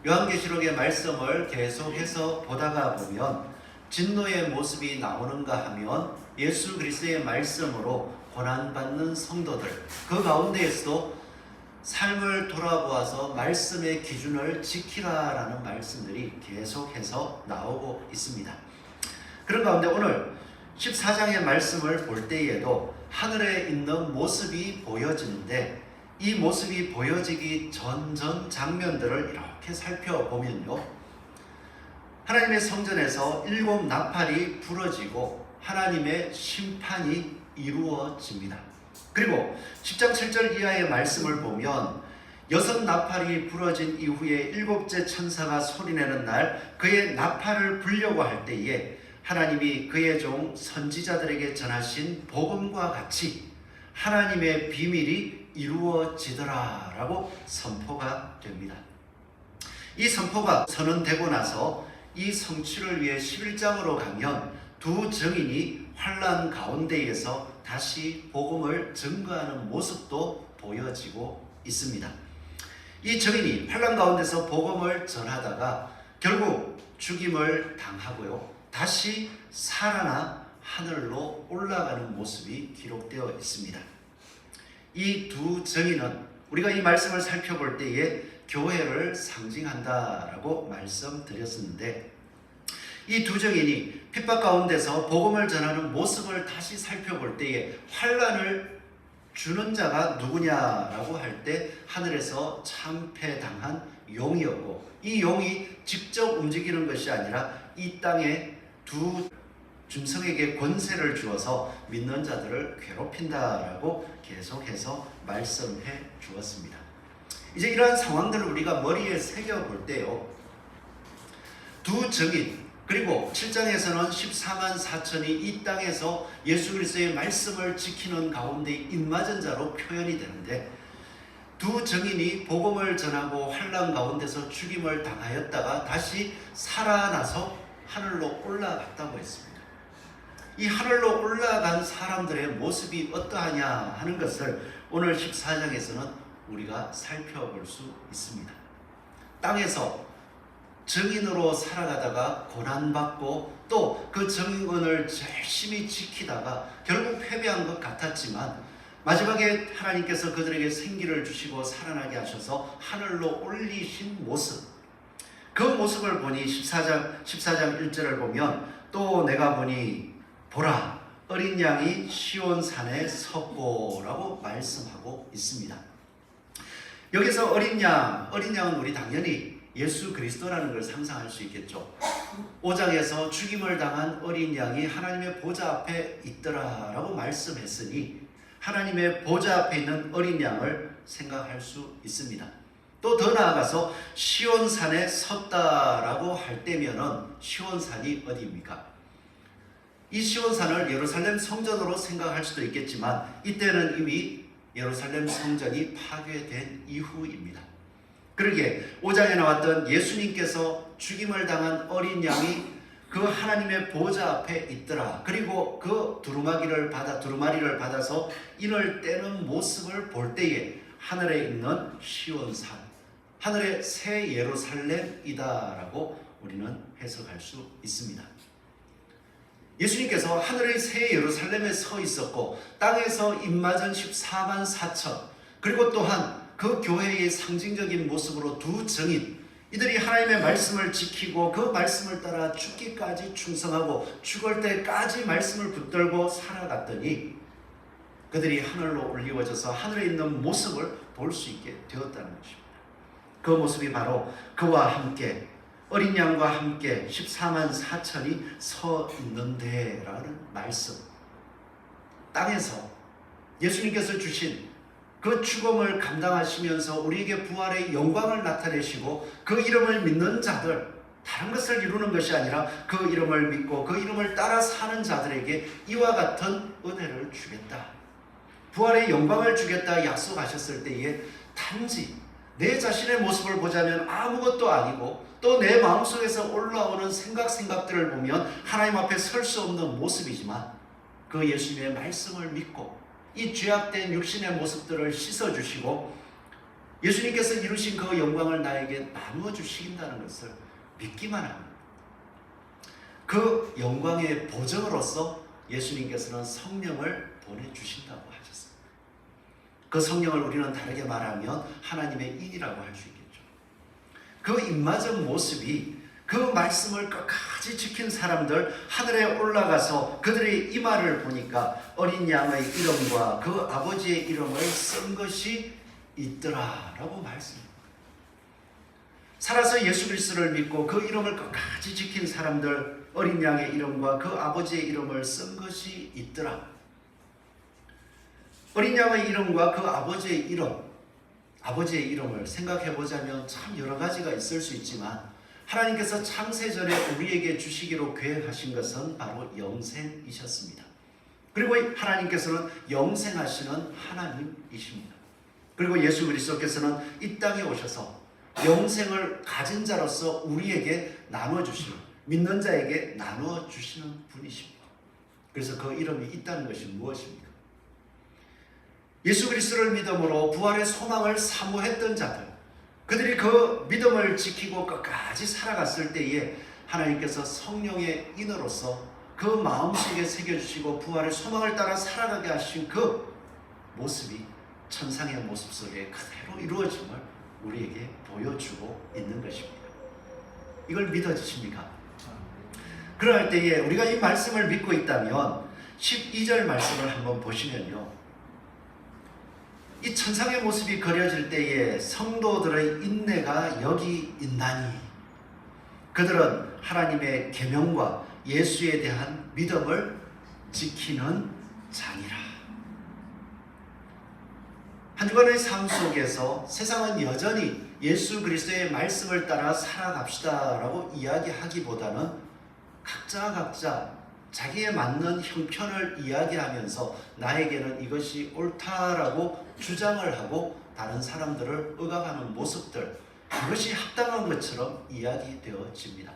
요한계시록의 말씀을 계속해서 보다가 보면 진노의 모습이 나오는가 하면 예수 그리스도의 말씀으로 고난받는 성도들, 그 가운데에서도 삶을 돌아보아서 말씀의 기준을 지키라라는 말씀들이 계속해서 나오고 있습니다. 그런 가운데 오늘 14장의 말씀을 볼 때에도 하늘에 있는 모습이 보여지는데, 이 모습이 보여지기 전 장면들을 이렇게 살펴보면요, 하나님의 성전에서 7 나팔이 부러지고 하나님의 심판이 이루어집니다. 그리고 10장 7절 이하의 말씀을 보면 6 나팔이 부러진 이후에 7째 천사가 소리내는 날 그의 나팔을 불려고 할 때에 하나님이 그의 종 선지자들에게 전하신 복음과 같이 하나님의 비밀이 이루어지더라 라고 선포가 됩니다. 이 선포가 선언되고 나서 이 성취를 위해 11장으로 가면 두 증인이 환난 가운데에서 다시 복음을 증거하는 모습도 보여지고 있습니다. 이 증인이 환난 가운데서 복음을 전하다가 결국 죽임을 당하고요, 다시 살아나 하늘로 올라가는 모습이 기록되어 있습니다. 이 두 증인은 우리가 이 말씀을 살펴볼 때에 교회를 상징한다라고 말씀드렸었는데, 이 두 증인이 핍박 가운데서 복음을 전하는 모습을 다시 살펴볼 때에 환난을 주는 자가 누구냐라고 할 때 하늘에서 참패당한 용이었고, 이 용이 직접 움직이는 것이 아니라 이 땅에 두 짐승에게 권세를 주어서 믿는 자들을 괴롭힌다라고 계속해서 말씀해 주었습니다. 이제 이러한 상황들을 우리가 머리에 새겨볼 때요, 두 증인, 그리고 7장에서는 14만 4천이 이 땅에서 예수 그리스도의 말씀을 지키는 가운데 입맞은 자로 표현이 되는데, 두 증인이 복음을 전하고 환난 가운데서 죽임을 당하였다가 다시 살아나서 하늘로 올라갔다고 했습니다. 이 하늘로 올라간 사람들의 모습이 어떠하냐 하는 것을 오늘 14장에서는 우리가 살펴볼 수 있습니다. 땅에서 증인으로 살아가다가 고난받고 또 그 증인을 열심히 지키다가 결국 패배한 것 같았지만 마지막에 하나님께서 그들에게 생기를 주시고 살아나게 하셔서 하늘로 올리신 모습, 그 모습을 보니 14장 1절을 보면 또 내가 보니 보라 어린 양이 시온산에 섰고라고 말씀하고 있습니다. 여기서 어린 양은 우리 당연히 예수 그리스도라는 걸 상상할 수 있겠죠. 5장에서 죽임을 당한 어린 양이 하나님의 보좌 앞에 있더라라고 말씀했으니 하나님의 보좌 앞에 있는 어린 양을 생각할 수 있습니다. 또 더 나아가서 시온산에 섰다라고 할 때면은 시온산이 어디입니까? 이 시온산을 예루살렘 성전으로 생각할 수도 있겠지만 이때는 이미 예루살렘 성전이 파괴된 이후입니다. 그러기에 5장에 나왔던 예수님께서 죽임을 당한 어린 양이 그 하나님의 보좌 앞에 있더라, 그리고 그 두루마리를 받아서 인을 떼는 모습을 볼 때에 하늘에 있는 시온산, 하늘의 새 예루살렘이다라고 우리는 해석할 수 있습니다. 예수님께서 하늘의 새 예루살렘에 서 있었고 땅에서 입맞은 14만 4천, 그리고 또한 그 교회의 상징적인 모습으로 두 증인, 이들이 하나님의 말씀을 지키고 그 말씀을 따라 죽기까지 충성하고 죽을 때까지 말씀을 붙들고 살아갔더니 그들이 하늘로 올리워져서 하늘에 있는 모습을 볼 수 있게 되었다는 것입니다. 그 모습이 바로 그와 함께 어린 양과 함께 14만 4천이 서 있는데 라는 말씀, 땅에서 예수님께서 주신 그 죽음을 감당하시면서 우리에게 부활의 영광을 나타내시고 그 이름을 믿는 자들, 다른 것을 이루는 것이 아니라 그 이름을 믿고 그 이름을 따라 사는 자들에게 이와 같은 은혜를 주겠다, 부활의 영광을 주겠다 약속하셨을 때에 단지 내 자신의 모습을 보자면 아무것도 아니고 또 내 마음속에서 올라오는 생각들을 보면 하나님 앞에 설 수 없는 모습이지만 그 예수님의 말씀을 믿고 이 죄악된 육신의 모습들을 씻어주시고 예수님께서 이루신 그 영광을 나에게 나누어 주신다는 것을 믿기만 합니다. 그 영광의 보증으로서 예수님께서는 성령을 보내주신다고 하셨습니다. 그 성령을 우리는 다르게 말하면 하나님의 인이라고 할 수 있겠죠. 그 임마적 모습이 그 말씀을 끝까지 지킨 사람들, 하늘에 올라가서 그들의 이마를 보니까 어린 양의 이름과 그 아버지의 이름을 쓴 것이 있더라라고 말씀합니다. 살아서 예수 그리스도를 믿고 그 이름을 끝까지 지킨 사람들, 어린 양의 이름과 그 아버지의 이름을 쓴 것이 있더라. 어린 양의 이름과 그 아버지의 이름을 생각해 보자면 참 여러 가지가 있을 수 있지만 하나님께서 창세전에 우리에게 주시기로 계획하신 것은 바로 영생이셨습니다. 그리고 하나님께서는 영생하시는 하나님이십니다. 그리고 예수 그리스도께서는 이 땅에 오셔서 영생을 가진 자로서 우리에게 나눠주시는, 믿는 자에게 나눠주시는 분이십니다. 그래서 그 이름이 있다는 것이 무엇입니까? 예수 그리스도를 믿음으로 부활의 소망을 사모했던 자들, 그들이 그 믿음을 지키고 끝까지 살아갔을 때에 하나님께서 성령의 인으로서 그 마음속에 새겨주시고 부활의 소망을 따라 살아가게 하신 그 모습이 천상의 모습 속에 그대로 이루어짐을 우리에게 보여주고 있는 것입니다. 이걸 믿어지십니까? 그럴 때에 우리가 이 말씀을 믿고 있다면 12절 말씀을 한번 보시면요, 이 천상의 모습이 그려질 때에 성도들의 인내가 여기 있나니 그들은 하나님의 계명과 예수에 대한 믿음을 지키는 자니라. 한 주간의 삶 속에서 세상은 여전히 예수 그리스도의 말씀을 따라 살아갑시다라고 이야기하기보다는 각자 자기에 맞는 형편을 이야기하면서 나에게는 이것이 옳다라고 주장을 하고 다른 사람들을 억압하는 모습들, 그것이 합당한 것처럼 이야기되어집니다.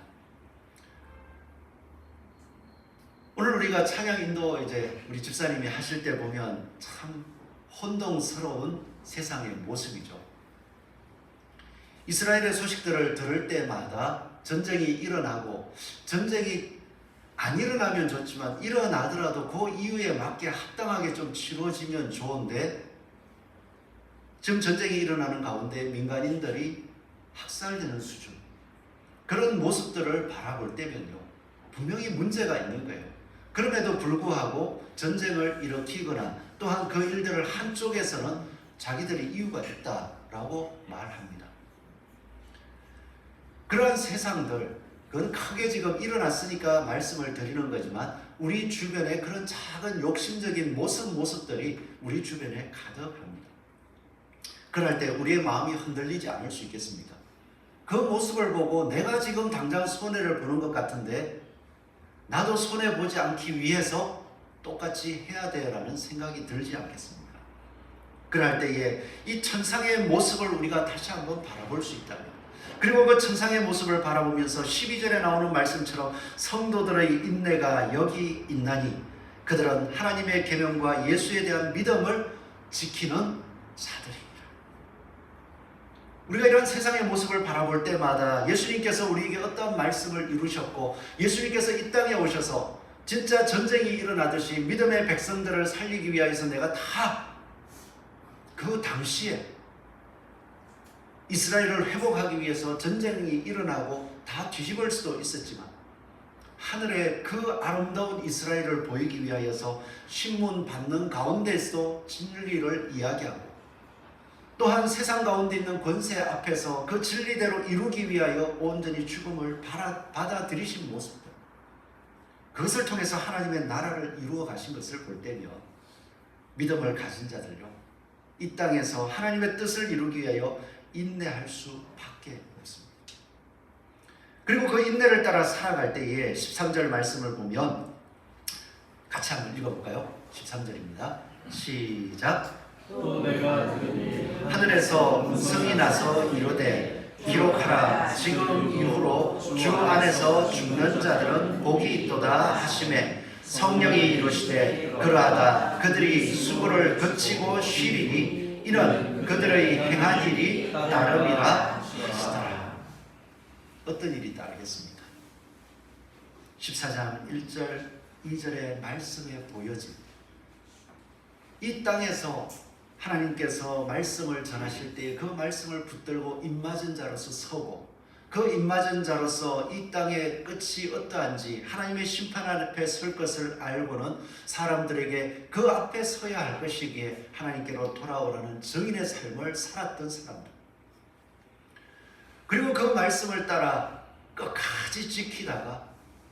오늘 우리가 찬양 인도 우리 집사님이 하실 때 보면 참 혼동스러운 세상의 모습이죠. 이스라엘의 소식들을 들을 때마다 전쟁이 일어나고, 전쟁이 안 일어나면 좋지만 일어나더라도 그 이유에 맞게 합당하게 좀 치러지면 좋은데, 지금 전쟁이 일어나는 가운데 민간인들이 학살되는 수준, 그런 모습들을 바라볼 때면요, 분명히 문제가 있는 거예요. 그럼에도 불구하고 전쟁을 일으키거나 또한 그 일들을 한쪽에서는 자기들의 이유가 있다라고 말합니다. 그러한 세상들, 그건 크게 지금 일어났으니까 말씀을 드리는 거지만 우리 주변에 그런 작은 욕심적인 모습들이 우리 주변에 가득합니다. 그럴 때 우리의 마음이 흔들리지 않을 수 있겠습니까? 그 모습을 보고 내가 지금 당장 손해를 보는 것 같은데 나도 손해보지 않기 위해서 똑같이 해야 돼라는 생각이 들지 않겠습니까? 그럴 때에 이 천상의 모습을 우리가 다시 한번 바라볼 수 있다면, 그리고 그 천상의 모습을 바라보면서 12절에 나오는 말씀처럼 성도들의 인내가 여기 있나니 그들은 하나님의 계명과 예수에 대한 믿음을 지키는 자들입니다. 우리가 이런 세상의 모습을 바라볼 때마다 예수님께서 우리에게 어떤 말씀을 이루셨고, 예수님께서 이 땅에 오셔서 진짜 전쟁이 일어나듯이 믿음의 백성들을 살리기 위해서 내가 다 그 당시에 이스라엘을 회복하기 위해서 전쟁이 일어나고 다 뒤집을 수도 있었지만 하늘의 그 아름다운 이스라엘을 보이기 위하여서 신문 받는 가운데서도 진리를 이야기하고, 또한 세상 가운데 있는 권세 앞에서 그 진리대로 이루기 위하여 온전히 죽음을 받아들이신 모습들, 그것을 통해서 하나님의 나라를 이루어 가신 것을 볼 때면 믿음을 가진 자들요, 이 땅에서 하나님의 뜻을 이루기 위하여 인내할 수밖에 없습니다. 그리고 그 인내를 따라 살아갈 때에 13절 말씀을 보면 같이 한번 읽어볼까요? 13절입니다. 시작. 또 내가 들으니 하늘에서 음성이 나서 이르되 기록하라. 지금 이후로 주 안에서 죽는 자들은 복이 있도다 하시매 성령이 이르시되 그러하다 그들이 수고를 거치고 쉬리니 이는 그들의 행한 일이 따름이라 하시더라. 어떤 일이 따르겠습니까? 14장 1절 2절의 말씀에 보여진 이 땅에서 하나님께서 말씀을 전하실 때에 그 말씀을 붙들고 입맞은 자로서 서고 그 입맞은 자로서 이 땅의 끝이 어떠한지 하나님의 심판 앞에 설 것을 알고는 사람들에게 그 앞에 서야 할 것이기에 하나님께로 돌아오라는 증인의 삶을 살았던 사람들, 그리고 그 말씀을 따라 끝까지 지키다가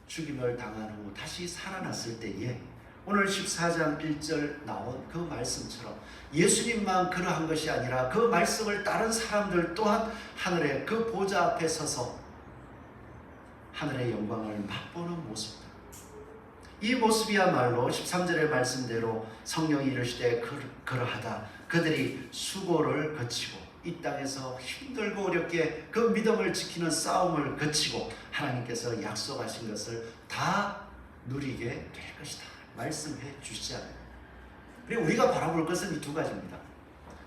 죽임을 당한 후 다시 살아났을 때에 오늘 14장 1절 나온 그 말씀처럼 예수님만 그러한 것이 아니라 그 말씀을 따른 사람들 또한 하늘의 그 보좌 앞에 서서 하늘의 영광을 맛보는 모습이다. 이 모습이야말로 13절의 말씀대로 성령이 이르시되 그러하다 그들이 수고를 거치고 이 땅에서 힘들고 어렵게 그 믿음을 지키는 싸움을 거치고 하나님께서 약속하신 것을 다 누리게 될 것이다 말씀해 주시잖아요. 그리고 우리가 바라볼 것은 이 두 가지입니다.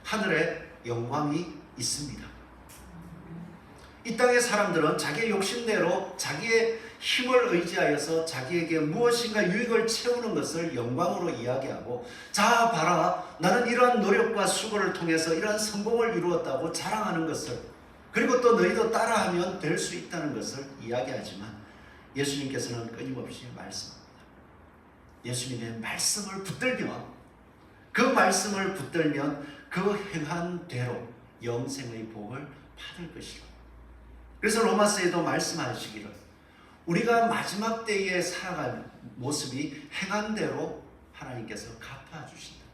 하늘에 영광이 있습니다. 이 땅의 사람들은 자기의 욕심대로 자기의 힘을 의지하여서 자기에게 무엇인가 유익을 채우는 것을 영광으로 이야기하고, 자 봐라 나는 이러한 노력과 수고를 통해서 이러한 성공을 이루었다고 자랑하는 것을, 그리고 또 너희도 따라하면 될 수 있다는 것을 이야기하지만 예수님께서는 끊임없이 말씀합니다. 예수님의 말씀을 붙들면, 그 말씀을 붙들면 그 행한 대로 영생의 복을 받을 것이고, 그래서 로마서에도 말씀하시기를 우리가 마지막 때에 살아갈 모습이 행한 대로 하나님께서 갚아주신다.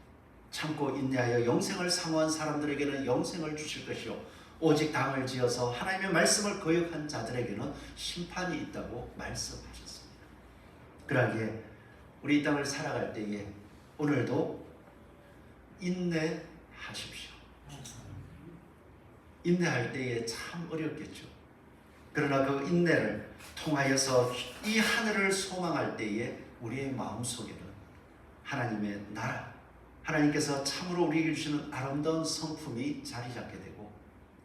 참고 인내하여 영생을 사모한 사람들에게는 영생을 주실 것이요 오직 당을 지어서 하나님의 말씀을 거역한 자들에게는 심판이 있다고 말씀하셨습니다. 그러기에 우리 이 땅을 살아갈 때에 오늘도 인내하십시오. 인내할 때에 참 어렵겠죠. 그러나 그 인내를 통하여서 이 하늘을 소망할 때에 우리의 마음속에는 하나님의 나라, 하나님께서 참으로 우리에게 주시는 아름다운 성품이 자리 잡게 되고,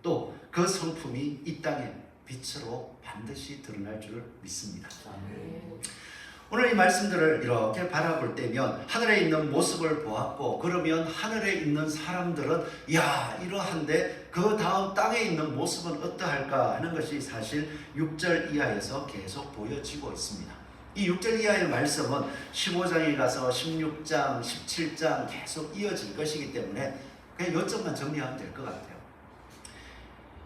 또 그 성품이 이 땅에 빛으로 반드시 드러날 줄 믿습니다. 오늘 이 말씀들을 이렇게 바라볼 때면 하늘에 있는 모습을 보았고, 그러면 하늘에 있는 사람들은 야 이러한데 그 다음 땅에 있는 모습은 어떠할까 하는 것이 사실 6절 이하에서 계속 보여지고 있습니다. 이 6절 이하의 말씀은 15장에 가서 16장, 17장 계속 이어질 것이기 때문에 그냥 요점만 정리하면 될 것 같아요.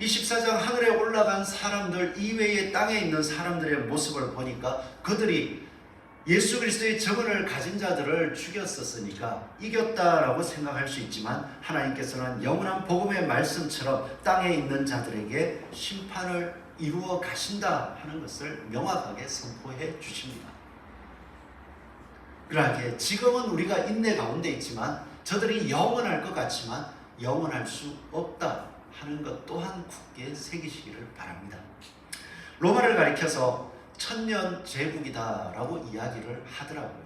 이 14장 하늘에 올라간 사람들 이외의 땅에 있는 사람들의 모습을 보니까 그들이 예수 그리스도의 정언을 가진 자들을 죽였었으니까 이겼다라고 생각할 수 있지만, 하나님께서는 영원한 복음의 말씀처럼 땅에 있는 자들에게 심판을 이루어 가신다 하는 것을 명확하게 선포해 주십니다. 그러하기에 지금은 우리가 인내 가운데 있지만 저들이 영원할 것 같지만 영원할 수 없다 하는 것 또한 굳게 새기시기를 바랍니다. 로마를 가리켜서 천년 제국이다 라고 이야기를 하더라고요.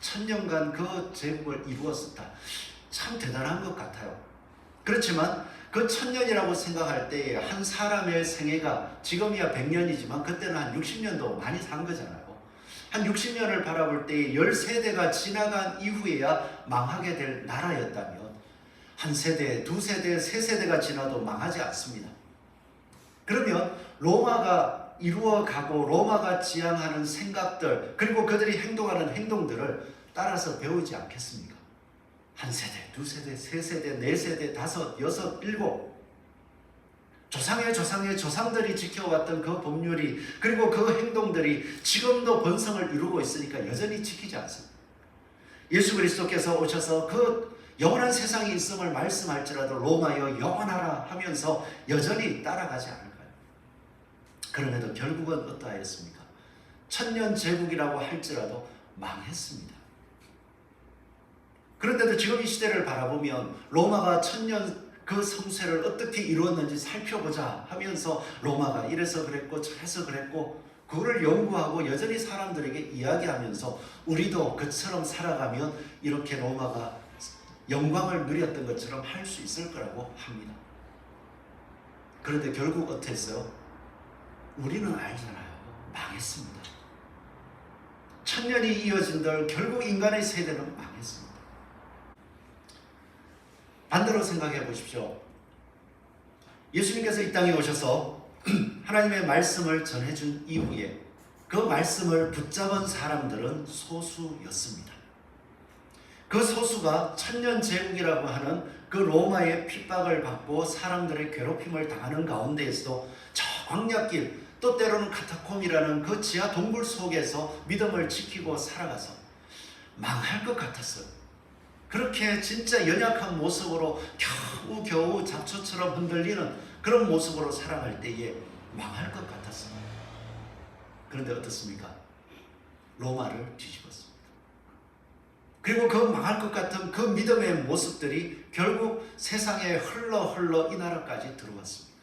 천년간 그 제국을 이루었었다. 참 대단한 것 같아요. 그렇지만 그 천년이라고 생각할 때 한 사람의 생애가 지금이야 100년이지만 그때는 한 60년도 많이 산 거잖아요. 한 60년을 바라볼 때 10세대가 지나간 이후에야 망하게 될 나라였다면 한 세대, 두 세대, 세 세대가 지나도 망하지 않습니다. 그러면 로마가 이루어가고 로마가 지향하는 생각들, 그리고 그들이 행동하는 행동들을 따라서 배우지 않겠습니까? 한 세대, 두 세대, 세 세대, 네 세대, 다섯, 여섯, 일곱, 조상의 조상들이 지켜왔던 그 법률이, 그리고 그 행동들이 지금도 번성을 이루고 있으니까 여전히 지키지 않습니다. 예수 그리스도께서 오셔서 그 영원한 세상이 있음을 말씀할지라도 로마여 영원하라 하면서 여전히 따라가지 않을까요? 그럼에도 결국은 어떠하였습니까? 천년 제국이라고 할지라도 망했습니다. 그런데도 지금 이 시대를 바라보면 로마가 천년 그 성쇠를 어떻게 이루었는지 살펴보자 하면서 로마가 이래서 그랬고 저래서 그랬고 그거를 연구하고 여전히 사람들에게 이야기하면서 우리도 그처럼 살아가면 이렇게 로마가 영광을 누렸던 것처럼 할 수 있을 거라고 합니다. 그런데 결국 어떻게 했어요? 우리는 알잖아요. 망했습니다. 천년이 이어진들 결국 인간의 세대는 망했습니다. 반대로 생각해 보십시오. 예수님께서 이 땅에 오셔서 하나님의 말씀을 전해준 이후에 그 말씀을 붙잡은 사람들은 소수였습니다. 그 소수가 천년제국이라고 하는 그 로마의 핍박을 받고 사람들의 괴롭힘을 당하는 가운데에서도 저 광야길, 또 때로는 카타콤이라는 그 지하 동굴 속에서 믿음을 지키고 살아가서 망할 것 같았어요. 그렇게 진짜 연약한 모습으로 겨우겨우 잡초처럼 흔들리는 그런 모습으로 살아갈 때에 망할 것 같았어요. 그런데 어떻습니까? 로마를 뒤집었습니다. 그리고 그 망할 것 같은 그 믿음의 모습들이 결국 세상에 흘러 이 나라까지 들어왔습니다.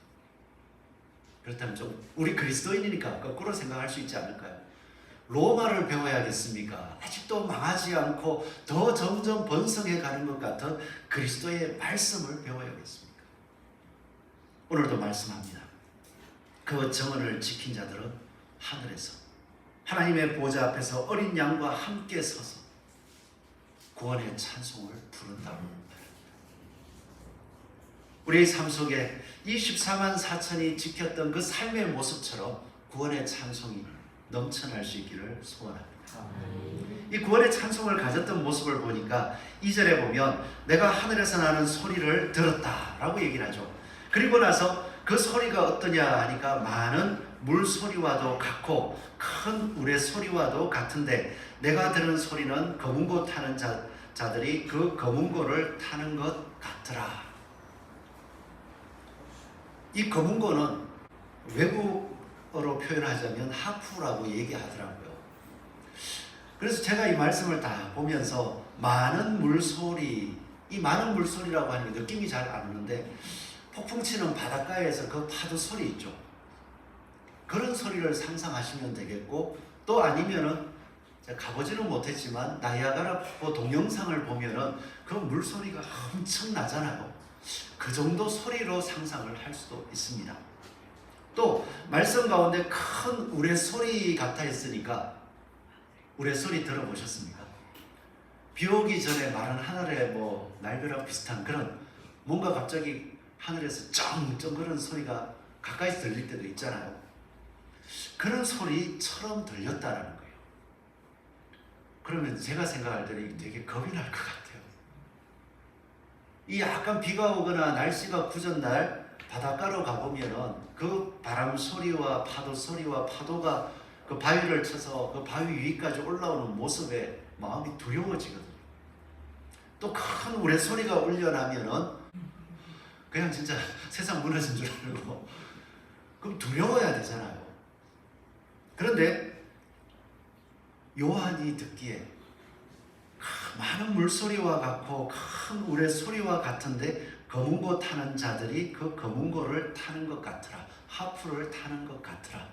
그렇다면 좀 우리 그리스도인이니까 거꾸로 생각할 수 있지 않을까요? 로마를 배워야겠습니까? 아직도 망하지 않고 더 점점 번성해 가는 것 같은 그리스도의 말씀을 배워야겠습니까? 오늘도 말씀합니다. 그 정언을 지킨 자들은 하늘에서 하나님의 보좌 앞에서 어린 양과 함께 서서 구원의 찬송을 부른다고 말합니다. 우리의 삶 속에 24만 4천이 지켰던 그 삶의 모습처럼 구원의 찬송이 넘쳐날 수 있기를 소원합니다. 이 구원의 찬송을 가졌던 모습을 보니까 2절에 보면 내가 하늘에서 나는 소리를 들었다라고 얘기를 하죠. 그리고 나서 그 소리가 어떠냐 하니까 많은 물소리와도 같고 큰 우레소리와도 같은데 내가 들은 소리는 검은고 타는 자들이 그 검은고를 타는 것 같더라. 이 검은고는 외국어로 표현하자면 하프라고 얘기하더라고요. 그래서 제가 이 말씀을 다 보면서 많은 물소리, 이 많은 물소리라고 하는 게 느낌이 잘 안 오는데 폭풍 치는 바닷가에서 그 파도 소리 있죠. 그런 소리를 상상하시면 되겠고, 또 아니면은 제가 가보지는 못했지만 나이아가라 폭포 동영상을 보면은 그 물소리가 엄청 나잖아요. 그 정도 소리로 상상을 할 수도 있습니다. 또 말씀 가운데 큰 우레소리 같아 있으니까 우레소리 들어보셨습니까? 비 오기 전에 마른 하늘에 뭐 날벼락 비슷한 그런 뭔가 갑자기 하늘에서 쩡쩡 그런 소리가 가까이서 들릴 때도 있잖아요. 그런 소리처럼 들렸다라는 거예요. 그러면 제가 생각할 때는 되게 겁이 날 것 같아요. 이 약간 비가 오거나 날씨가 굳은 날 바닷가로 가보면은 그 바람 소리와 파도 소리와 파도가 그 바위를 쳐서 그 바위 위까지 올라오는 모습에 마음이 두려워지거든요. 또 큰 우레소리가 울려나면은 그냥 진짜 세상 무너진 줄 알고 그럼 두려워야 되잖아요. 그런데 요한이 듣기에 많은 물소리와 같고 큰 우레소리와 같은데 검은고 타는 자들이 그 검은고를 타는 것 같더라. 하프를 타는 것 같더라.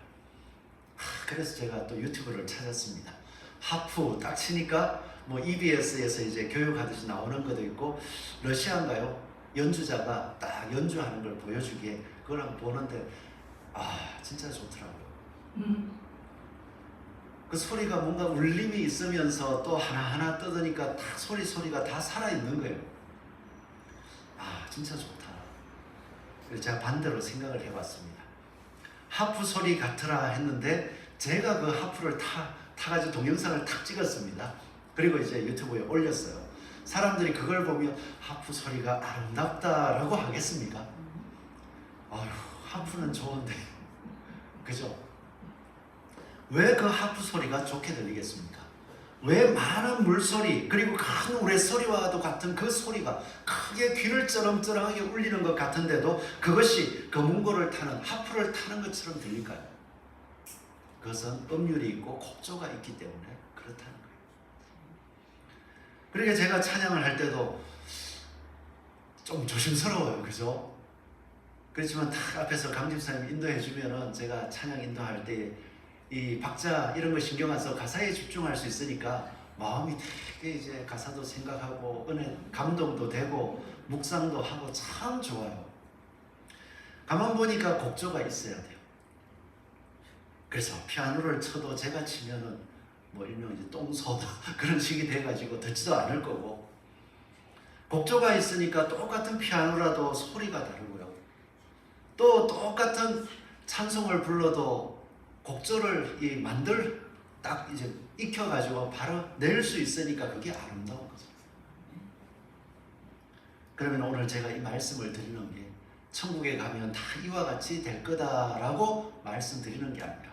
그래서 제가 또 유튜브를 찾았습니다. 하프 딱 치니까 뭐 EBS에서 이제 교육하듯이 나오는 것도 있고 러시아인가요? 연주자가 딱 연주하는 걸 보여주기에 그걸 한번 보는데 진짜 좋더라고요. 그 소리가 뭔가 울림이 있으면서 또 하나하나 뜯으니까 딱 소리가 다 살아있는 거예요. 진짜 좋다. 그래서 제가 반대로 생각을 해봤습니다. 하프 소리 같으라 했는데 제가 그 하프를 타가지고 동영상을 탁 찍었습니다. 그리고 이제 유튜브에 올렸어요. 사람들이 그걸 보면 하프 소리가 아름답다라고 하겠습니까? 하프는 좋은데 그죠? 왜 그 하프 소리가 좋게 들리겠습니까? 왜 많은 물소리 그리고 큰 우레소리와도 같은 그 소리가 크게 귀를 쩌렁쩌렁하게 울리는 것 같은데도 그것이 검은고를 타는 하프를 타는 것처럼 들릴까요? 그것은 음률이 있고 곡조가 있기 때문에 그렇다는 거예요. 그러니까 제가 찬양을 할 때도 좀 조심스러워요. 그죠? 그렇지만 딱 앞에서 강집사님 인도해 주면은 제가 찬양 인도할 때 이 박자 이런 거 신경 안 써 가사에 집중할 수 있으니까 마음이 되게 이제 가사도 생각하고 은혜 감동도 되고 묵상도 하고 참 좋아요. 가만 보니까 곡조가 있어야 돼요. 그래서 피아노를 쳐도 제가 치면은 뭐 일명 이제 똥소다 그런 식이 돼가지고 듣지도 않을 거고, 곡조가 있으니까 똑같은 피아노라도 소리가 다르고요. 또 똑같은 찬송을 불러도 곡조를 딱 이제 익혀가지고 바로 낼 수 있으니까 그게 아름다운 거죠. 그러면 오늘 제가 이 말씀을 드리는 게 천국에 가면 다 이와 같이 될 거다라고 말씀드리는 게 아니라,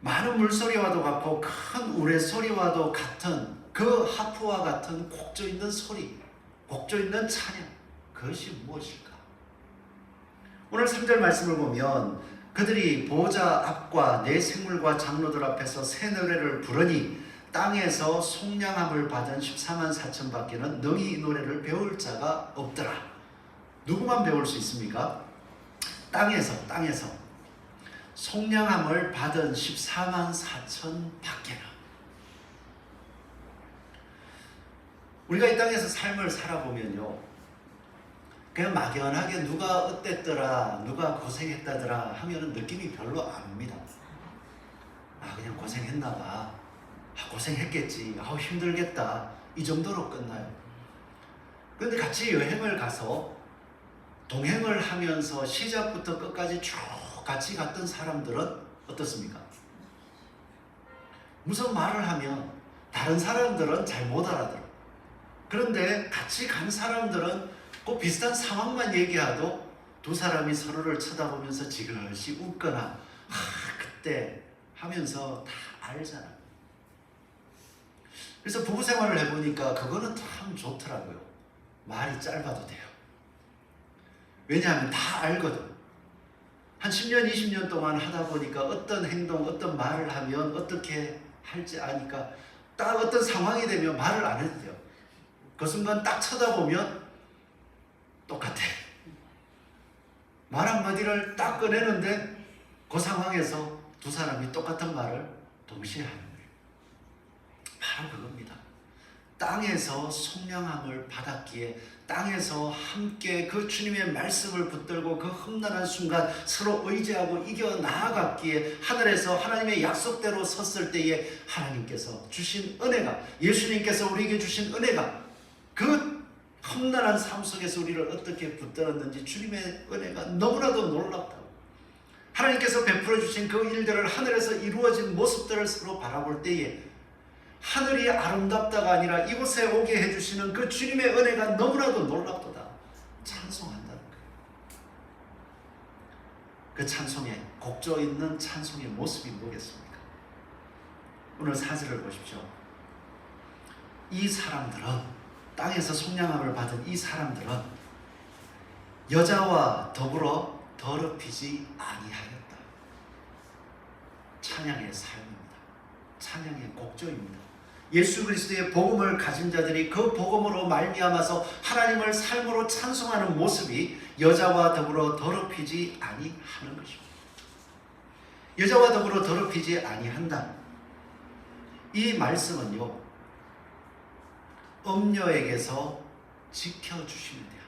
많은 물소리와도 같고 큰 우레소리와도 같은 그 하프와 같은 곡조 있는 소리, 곡조 있는 찬양, 그것이 무엇일까? 오늘 3절 말씀을 보면 그들이 보좌 앞과 내 생물과 장로들 앞에서 새 노래를 부르니 땅에서 속량함을 받은 14만 4천 밖에는 능히 이 노래를 배울 자가 없더라. 누구만 배울 수 있습니까? 땅에서 속량함을 받은 14만 4천 밖에는. 우리가 이 땅에서 삶을 살아보면요, 그냥 막연하게 누가 어땠더라, 누가 고생했다더라 하면은 느낌이 별로 안 옵니다. 그냥 고생했나봐, 고생했겠지, 힘들겠다, 이 정도로 끝나요. 그런데 같이 여행을 가서 동행을 하면서 시작부터 끝까지 쭉 같이 갔던 사람들은 어떻습니까? 무슨 말을 하면 다른 사람들은 잘 못 알아들어. 그런데 같이 간 사람들은 꼭 비슷한 상황만 얘기해도 두 사람이 서로를 쳐다보면서 지그시 웃거나 그때 하면서 다 알잖아. 그래서 부부 생활을 해보니까 그거는 참 좋더라고요. 말이 짧아도 돼요. 왜냐하면 다 알거든. 한 10년, 20년 동안 하다 보니까 어떤 행동, 어떤 말을 하면 어떻게 할지 아니까 딱 어떤 상황이 되면 말을 안 해도 돼요. 그 순간 딱 쳐다보면 똑같아. 말 한마디를 딱 꺼내는데 그 상황에서 두 사람이 똑같은 말을 동시에 하는 거예요. 바로 그겁니다. 땅에서 속량함을 받았기에 땅에서 함께 그 주님의 말씀을 붙들고 그 험난한 순간 서로 의지하고 이겨나아갔기에 하늘에서 하나님의 약속대로 섰을 때에 하나님께서 주신 은혜가, 예수님께서 우리에게 주신 은혜가, 그 험난한 삶 속에서 우리를 어떻게 붙들었는지 주님의 은혜가 너무나도 놀랍다고. 하나님께서 베풀어 주신 그 일들을, 하늘에서 이루어진 모습들을 서로 바라볼 때에 하늘이 아름답다가 아니라 이곳에 오게 해주시는 그 주님의 은혜가 너무나도 놀랍도다. 찬송한다는 거예요. 그 찬송의, 곡조 있는 찬송의 모습이 뭐겠습니까? 오늘 4절을 보십시오. 이 사람들은, 땅에서 속량함을 받은 이 사람들은 여자와 더불어 더럽히지 아니하였다. 찬양의 삶입니다. 찬양의 곡조입니다. 예수 그리스도의 복음을 가진 자들이 그 복음으로 말미암아서 하나님을 삶으로 찬송하는 모습이 여자와 더불어 더럽히지 아니하는 것입니다. 여자와 더불어 더럽히지 아니한다. 이 말씀은요, 음녀에게서 지켜주시면 돼요.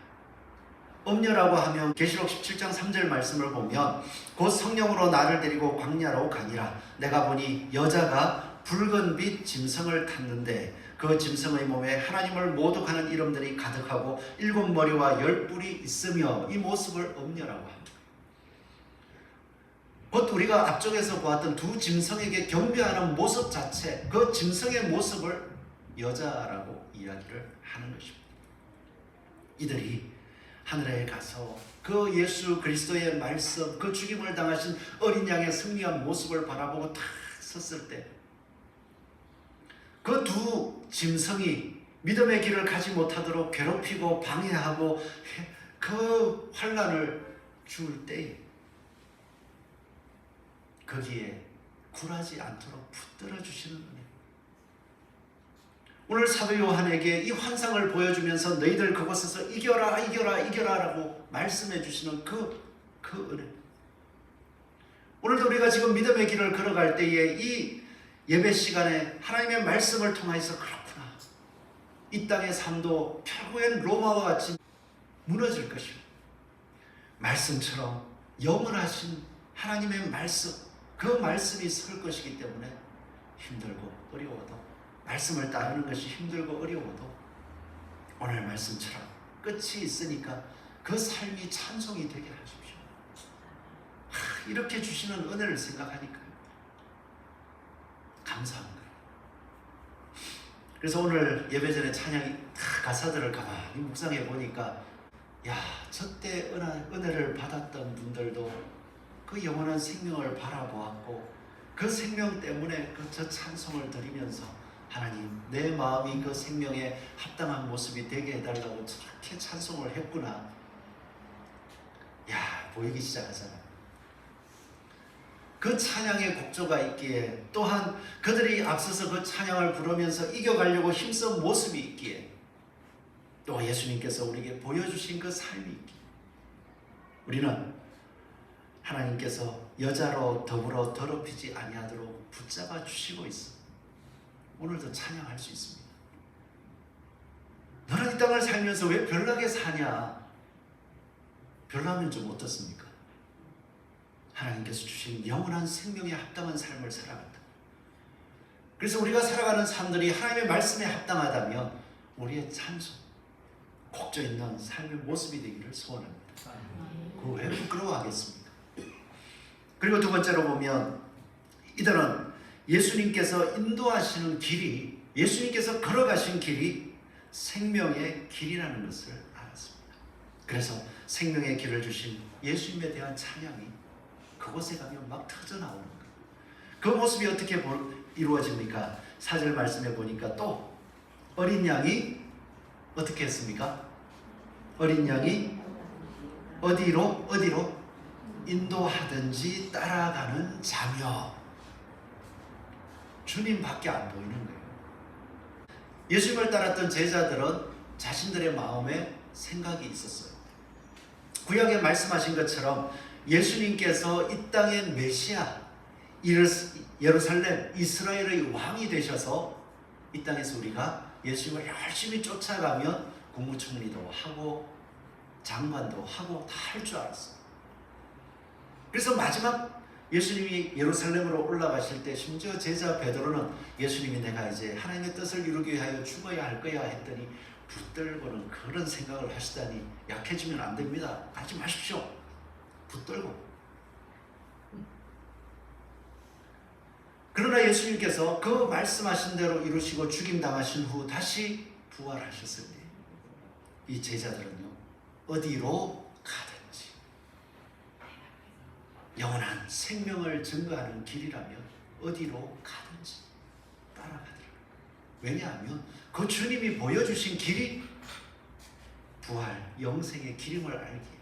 음녀라고 하면 계시록 17장 3절 말씀을 보면 곧 성령으로 나를 데리고 광야로 가니라. 내가 보니 여자가 붉은 빛 짐승을 탔는데 그 짐승의 몸에 하나님을 모독하는 이름들이 가득하고 7머리와 10뿔이 있으며, 이 모습을 음녀라고 합니다. 곧 우리가 앞쪽에서 보았던 두 짐승에게 경배하는 모습 자체, 그 짐승의 모습을 여자라고 이야기를 하는 것입니다. 이들이 하늘에 가서 그 예수 그리스도의 말씀, 그 죽임을 당하신 어린 양의 승리한 모습을 바라보고 탁 섰을 때 그 두 짐승이 믿음의 길을 가지 못하도록 괴롭히고 방해하고 그 환난을 줄 때 거기에 굴하지 않도록 붙들어 주시는 은혜. 오늘 사도 요한에게 이 환상을 보여주면서 너희들 그곳에서 이겨라 이겨라 이겨라 라고 말씀해 주시는 그 은혜. 오늘도 우리가 지금 믿음의 길을 걸어갈 때에 이 예배 시간에 하나님의 말씀을 통해서 그렇구나, 이 땅의 삶도 결국엔 로마와 같이 무너질 것이고 말씀처럼 영원하신 하나님의 말씀, 그 말씀이 설 것이기 때문에 힘들고 어려워도, 말씀을 따르는 것이 힘들고 어려워도 오늘 말씀처럼 끝이 있으니까 그 삶이 찬송이 되게 하십시오. 이렇게 주시는 은혜를 생각하니까 감사한 거예요. 그래서 오늘 예배전에 찬양이 가사들을 가만히 묵상해 보니까, 야, 저때 은혜를 받았던 분들도 그 영원한 생명을 바라보았고 그 생명 때문에 저 찬송을 드리면서 하나님, 내 마음이 그 생명에 합당한 모습이 되게 해달라고 저렇게 찬송을 했구나. 야, 보이기 시작하잖아요. 그 찬양의 곡조가 있기에, 또한 그들이 앞서서 그 찬양을 부르면서 이겨가려고 힘쓴 모습이 있기에, 또 예수님께서 우리에게 보여주신 그 삶이 있기에, 우리는 하나님께서 여자로 더불어 더럽히지 아니하도록 붙잡아 주시고 있어. 오늘도 찬양할 수 있습니다. 너는 이 땅을 살면서 왜 별나게 사냐? 별나면 좀 어떻습니까? 하나님께서 주신 영원한 생명에 합당한 삶을 살아간다. 그래서 우리가 살아가는 삶들이 하나님의 말씀에 합당하다면 우리의 찬송, 곡조 있는 삶의 모습이 되기를 소원합니다. 그 왜 부끄러워하겠습니까? 그리고 두 번째로 보면, 이들은 예수님께서 인도하시는 길이, 예수님께서 걸어가신 길이 생명의 길이라는 것을 알았습니다. 그래서 생명의 길을 주신 예수님에 대한 찬양이 그곳에 가면 막 터져나오는 거예요. 그 모습이 어떻게 이루어집니까? 4절 말씀해 보니까 또 어린 양이 어떻게 했습니까? 어린 양이 어디로 인도하든지 따라가는 자며, 주님밖에 안 보이는 거예요. 예수님을 따랐던 제자들은 자신들의 마음에 생각이 있었어요. 구약에 말씀하신 것처럼 예수님께서 이 땅의 메시아, 예루살렘, 이스라엘의 왕이 되셔서 이 땅에서 우리가 예수님을 열심히 쫓아가면 국무총리도 하고 장관도 하고 다 할 줄 알았어요. 그래서 마지막 예수님이 예루살렘으로 올라가실 때 심지어 제자 베드로는 예수님이 내가 이제 하나님의 뜻을 이루기 위하여 죽어야 할 거야 했더니 붙들고는 그런 생각을 하시다니, 약해지면 안 됩니다. 가지 마십시오. 붙들고. 그러나 예수님께서 그 말씀하신 대로 이루시고 죽임당하신 후 다시 부활하셨을 때 이 제자들은요, 어디로 가든지 영원한 생명을 증거하는 길이라면 어디로 가든지 따라가더라고요. 왜냐하면 그 주님이 보여주신 길이 부활, 영생의 길임을 알기에.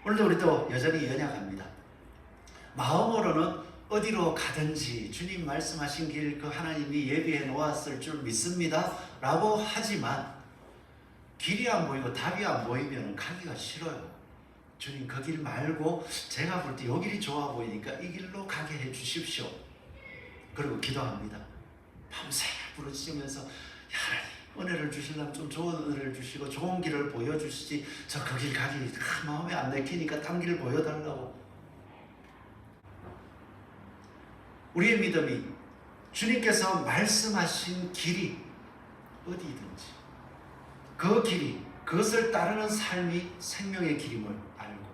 오늘도 우리도 여전히 연약합니다. 마음으로는 어디로 가든지 주님 말씀하신 길, 그 하나님이 예비해 놓았을 줄 믿습니다 라고 하지만 길이 안 보이고 답이 안 보이면 가기가 싫어요. 주님, 그 길 말고 제가 볼 때 이 길이 좋아 보이니까 이 길로 가게 해 주십시오. 그리고 기도합니다. 밤새 부르짖으면서, 하나님, 은혜를 주시려면 좀 좋은 은혜를 주시고 좋은 길을 보여주시지, 저 그 길 가기 마음에 안 내키니까 딴 길 보여달라고. 우리의 믿음이 주님께서 말씀하신 길이 어디든지 그 길이, 그것을 따르는 삶이 생명의 길임을 알고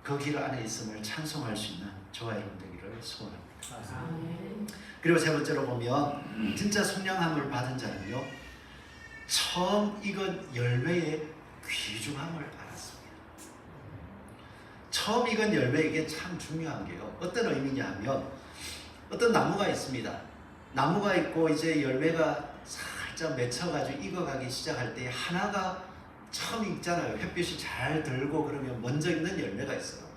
그 길 안에 있음을 찬송할 수 있는 저와 여러분 되기를 소원합니다. 그리고 세 번째로 보면 진짜 선량함을 받은 자는요, 처음 익은 열매의 귀중함을 알았습니다. 처음 익은 열매, 이게 참 중요한 게요, 어떤 의미냐 하면, 어떤 나무가 있습니다. 나무가 있고 이제 열매가 살짝 맺혀가지고 익어가기 시작할 때 하나가 처음 익잖아요. 햇빛이 잘 들고 그러면 먼저 익는 열매가 있어요.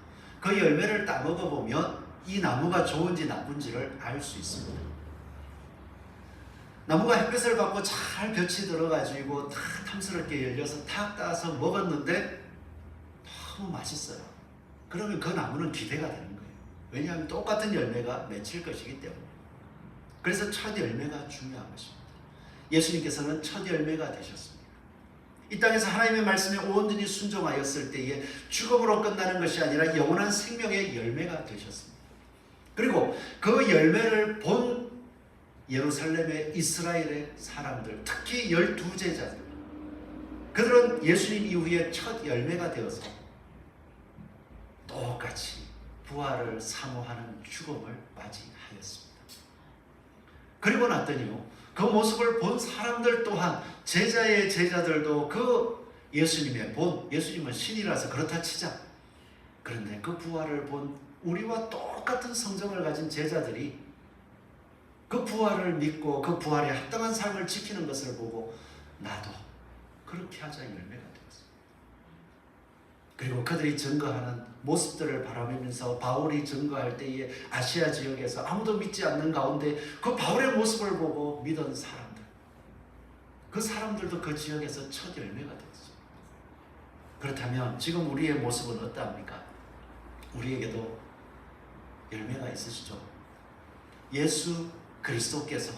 그 열매를 따먹어 보면 이 나무가 좋은지 나쁜지를 알 수 있습니다. 나무가 햇빛을 받고 잘 볕이 들어가지고 다 탐스럽게 열려서 탁 따서 먹었는데 너무 맛있어요. 그러면 그 나무는 기대가 되는 거예요. 왜냐하면 똑같은 열매가 맺힐 것이기 때문에. 그래서 첫 열매가 중요한 것입니다. 예수님께서는 첫 열매가 되셨습니다. 이 땅에서 하나님의 말씀에 온전히 순종하였을 때에 죽음으로 끝나는 것이 아니라 영원한 생명의 열매가 되셨습니다. 그리고 그 열매를 본 예루살렘의 이스라엘의 사람들, 특히 12제자들, 그들은 예수님 이후에 첫 열매가 되어서 똑같이 부활을 사모하는 죽음을 맞이하였습니다. 그리고 났더니요, 그 모습을 본 사람들 또한 제자의 제자들도 그 예수님은 신이라서 그렇다 치자. 그런데 그 부활을 본 우리와 똑같은 성정을 가진 제자들이 그 부활을 믿고 그 부활에 합당한 삶을 지키는 것을 보고 나도 그렇게 하자 열매가 되었습니다. 그리고 그들이 증거하는 모습들을 바라보면서 바울이 증거할 때에 아시아 지역에서 아무도 믿지 않는 가운데 그 바울의 모습을 보고 믿은 사람들, 그 사람들도 그 지역에서 첫 열매가 되었습니다. 그렇다면 지금 우리의 모습은 어떠합니까? 우리에게도 열매가 있으시죠? 예수 그리스도께서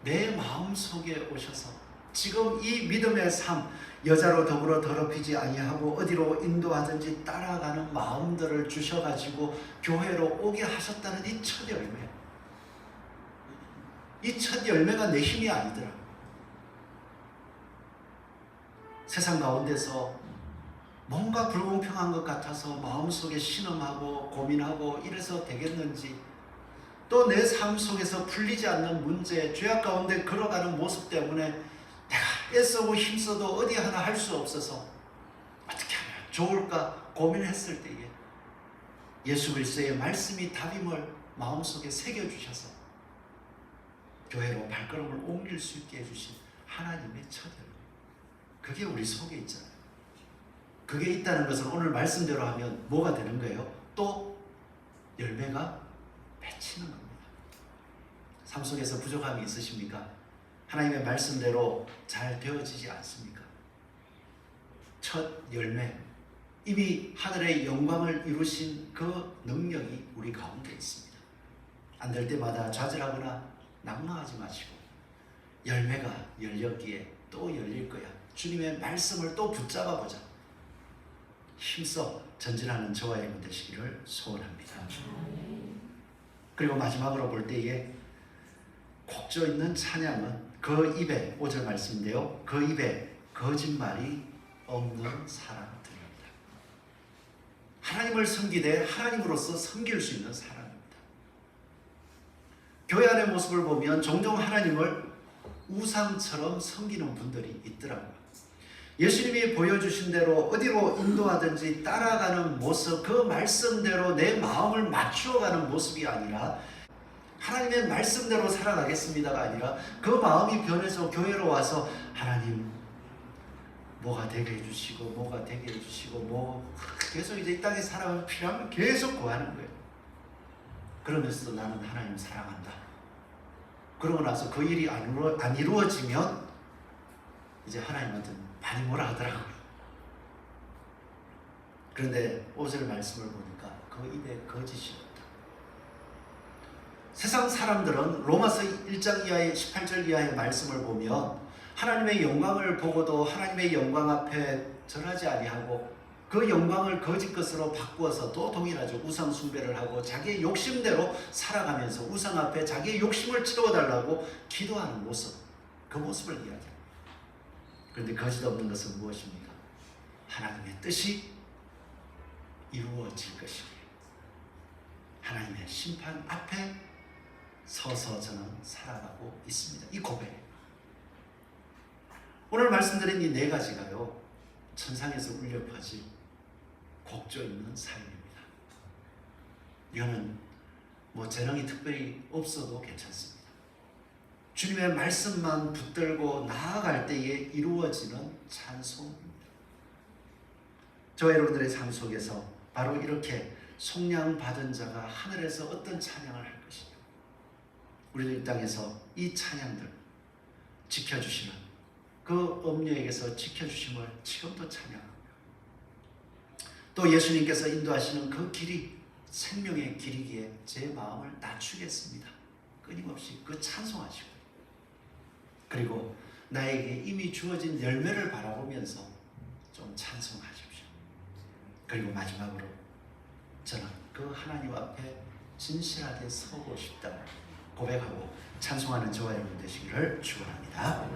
내 마음속에 오셔서 지금 이 믿음의 삶, 여자로 더불어 더럽히지 아니하고 어디로 인도하든지 따라가는 마음들을 주셔가지고 교회로 오게 하셨다는 이 첫 열매, 이 첫 열매가 내 힘이 아니더라. 세상 가운데서 뭔가 불공평한 것 같아서 마음속에 신음하고 고민하고 이래서 되겠는지, 또 내 삶 속에서 풀리지 않는 문제, 죄악 가운데 걸어가는 모습 때문에 내가 애써고 힘써도 어디 하나 할 수 없어서 어떻게 하면 좋을까 고민했을 때에 예수 그리스도의 말씀이 답임을 마음속에 새겨주셔서 교회로 발걸음을 옮길 수 있게 해주신 하나님의 첫 열매, 그게 우리 속에 있잖아요. 그게 있다는 것은 오늘 말씀대로 하면 뭐가 되는 거예요? 또 열매가 맺히는 겁니다. 삶 속에서 부족함이 있으십니까? 하나님의 말씀대로 잘 되어지지 않습니까? 첫 열매, 이미 하늘의 영광을 이루신 그 능력이 우리 가운데 있습니다. 안 될 때마다 좌절하거나 낙망하지 마시고 열매가 열렸기에 또 열릴 거야. 주님의 말씀을 또 붙잡아 보자. 힘써 전진하는 저와 여러분 되시기를 소원합니다. 그리고 마지막으로 볼 때에 곡조 있는 찬양은 그 입에, 5절 말씀인데요, 그 입에 거짓말이 없는 사람들입니다. 하나님을 섬기되 하나님으로서 섬길 수 있는 사람입니다. 교회 안의 모습을 보면 종종 하나님을 우상처럼 섬기는 분들이 있더라고요. 예수님이 보여주신 대로 어디로 인도하든지 따라가는 모습, 그 말씀대로 내 마음을 맞추어가는 모습이 아니라 하나님의 말씀대로 살아가겠습니다가 아니라 그 마음이 변해서 교회로 와서 하나님 뭐가 되게 해주시고 뭐가 되게 해주시고 뭐 계속 이제 이 땅에 살아가면 필요하면 계속 구하는 거예요. 그러면서도 나는 하나님 사랑한다. 그러고 나서 그 일이 안 이루어지면 이제 하나님한테 많이 뭐라 하더라고요. 그런데 5절 말씀을 보니까 그 입에 거짓이 없다. 세상 사람들은 로마서 1장 이하의 18절 이하의 말씀을 보면 하나님의 영광을 보고도 하나님의 영광 앞에 절하지 아니하고 그 영광을 거짓 것으로 바꾸어서 또 동일하죠. 우상 숭배를 하고 자기의 욕심대로 살아가면서 우상 앞에 자기의 욕심을 채워달라고 기도하는 모습, 그 모습을 이야기합니다. 그런데 거짓 없는 것은 무엇입니까? 하나님의 뜻이 이루어질 것이기에 하나님의 심판 앞에 서서 저는 살아가고 있습니다. 이 고백, 오늘 말씀드린 이 네 가지가요, 천상에서 울려 퍼질 곡조 있는 삶입니다. 이거는 뭐 재능이 특별히 없어도 괜찮습니다. 주님의 말씀만 붙들고 나아갈 때에 이루어지는 찬송입니다. 저와 여러분들의 삶 속에서 바로 이렇게 속량 받은 자가 하늘에서 어떤 찬양을 할 것이냐, 우리도 이 땅에서 이 찬양들 지켜주시는 그 엄녀에게서 지켜주심을 지금도 찬양합니다. 또 예수님께서 인도하시는 그 길이 생명의 길이기에 제 마음을 낮추겠습니다. 끊임없이 그 찬송하시고, 그리고 나에게 이미 주어진 열매를 바라보면서 좀 찬송하십시오. 그리고 마지막으로 저는 그 하나님 앞에 진실하게 서고 싶다 고백하고 찬송하는 저와 여러분 되시기를 축원합니다.